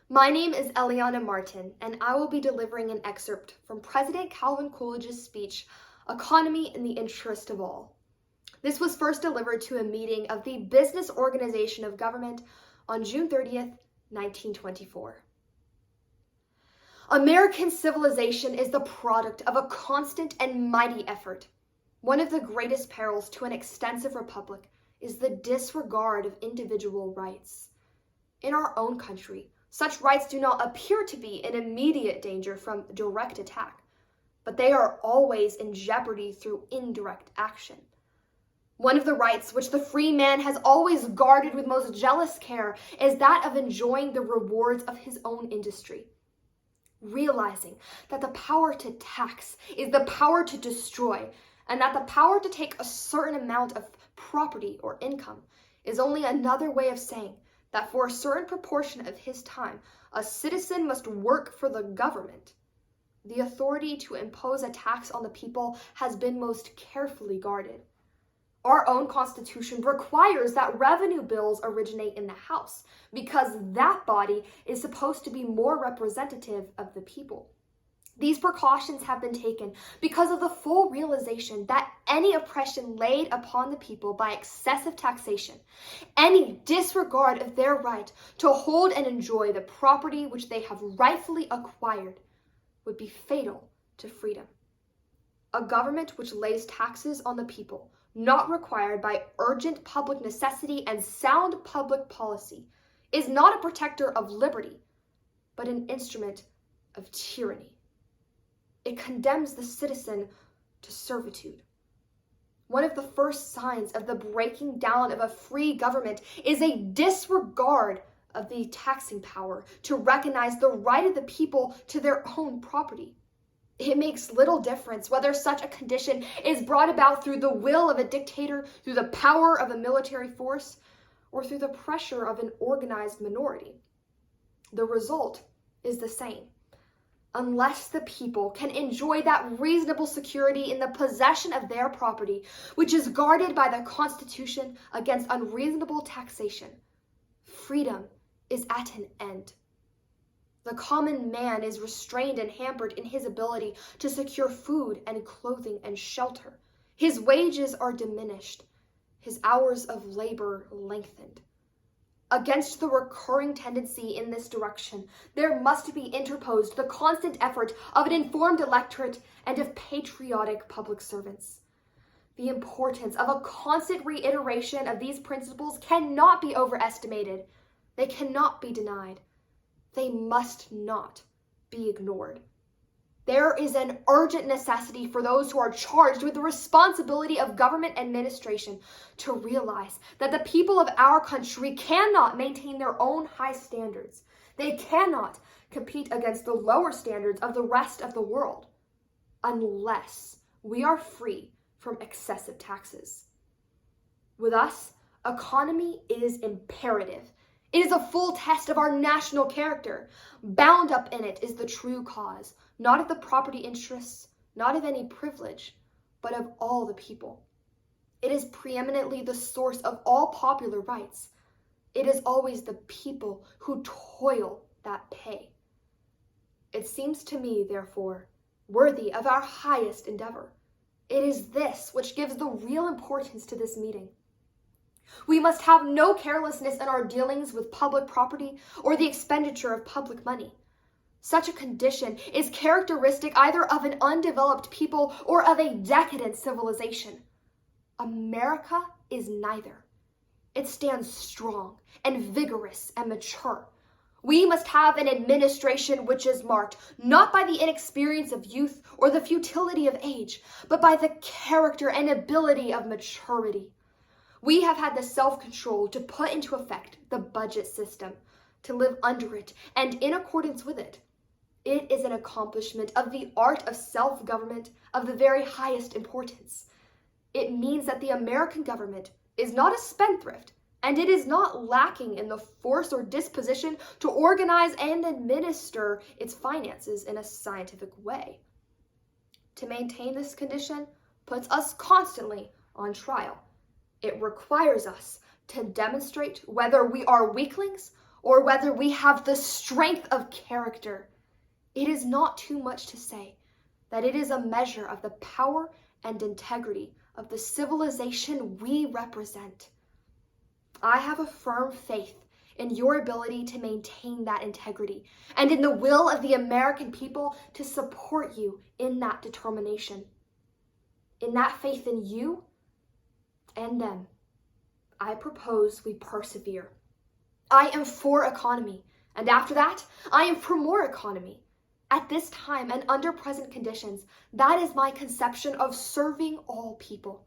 My name is Eliana Martin, and I will be delivering an excerpt from President Calvin Coolidge's speech, Economy in the Interest of All. This was first delivered to a meeting of the Business Organization of Government on June 30th, 1924. American civilization is the product of a constant and mighty effort. One of the greatest perils to an extensive republic is the disregard of individual rights. In our own country, such rights do not appear to be in immediate danger from direct attack, but they are always in jeopardy through indirect action. One of the rights which the free man has always guarded with most jealous care is that of enjoying the rewards of his own industry. Realizing that the power to tax is the power to destroy, and that the power to take a certain amount of property or income is only another way of saying that for a certain proportion of his time, a citizen must work for the government. The authority to impose a tax on the people has been most carefully guarded. Our own Constitution requires that revenue bills originate in the House, because that body is supposed to be more representative of the people. These precautions have been taken because of the full realization that any oppression laid upon the people by excessive taxation, any disregard of their right to hold and enjoy the property which they have rightfully acquired, would be fatal to freedom. A government which lays taxes on the people, not required by urgent public necessity and sound public policy, is not a protector of liberty, but an instrument of tyranny. It condemns the citizen to servitude. One of the first signs of the breaking down of a free government is a disregard of the taxing power to recognize the right of the people to their own property. It makes little difference whether such a condition is brought about through the will of a dictator, through the power of a military force, or through the pressure of an organized minority. The result is the same. Unless the people can enjoy that reasonable security in the possession of their property, which is guarded by the Constitution against unreasonable taxation, freedom is at an end. The common man is restrained and hampered in his ability to secure food and clothing and shelter. His wages are diminished, his hours of labor lengthened. Against the recurring tendency in this direction, there must be interposed the constant effort of an informed electorate and of patriotic public servants. The importance of a constant reiteration of these principles cannot be overestimated. They cannot be denied. They must not be ignored. There is an urgent necessity for those who are charged with the responsibility of government administration to realize that the people of our country cannot maintain their own high standards. They cannot compete against the lower standards of the rest of the world unless we are free from excessive taxes. With us, economy is imperative. It is a full test of our national character. Bound up in it is the true cause, not of the property interests, not of any privilege, but of all the people. It is preeminently the source of all popular rights. It is always the people who toil that pay. It seems to me, therefore, worthy of our highest endeavor. It is this which gives the real importance to this meeting. We must have no carelessness in our dealings with public property or the expenditure of public money. Such a condition is characteristic either of an undeveloped people or of a decadent civilization. America is neither. It stands strong and vigorous and mature. We must have an administration which is marked not by the inexperience of youth or the futility of age, but by the character and ability of maturity. We have had the self-control to put into effect the budget system, to live under it and in accordance with it. It is an accomplishment of the art of self-government of the very highest importance. It means that the American government is not a spendthrift, and it is not lacking in the force or disposition to organize and administer its finances in a scientific way. To maintain this condition puts us constantly on trial. It requires us to demonstrate whether we are weaklings or whether we have the strength of character, it is not too much to say that it is a measure of the power and integrity of the civilization we represent. I have a firm faith in your ability to maintain that integrity and in the will of the American people to support you in that determination. In that faith in you and them, I propose we persevere. I am for economy, and after that, I am for more economy. At this time and under present conditions, that is my conception of serving all people.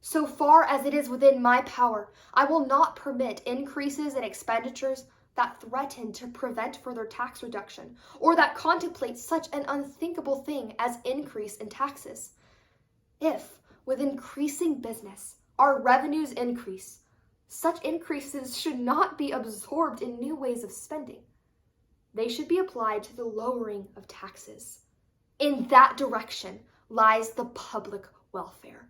So far as it is within my power, I will not permit increases in expenditures that threaten to prevent further tax reduction, or that contemplate such an unthinkable thing as increase in taxes. If, with increasing business, our revenues increase, such increases should not be absorbed in new ways of spending. They should be applied to the lowering of taxes. In that direction lies the public welfare.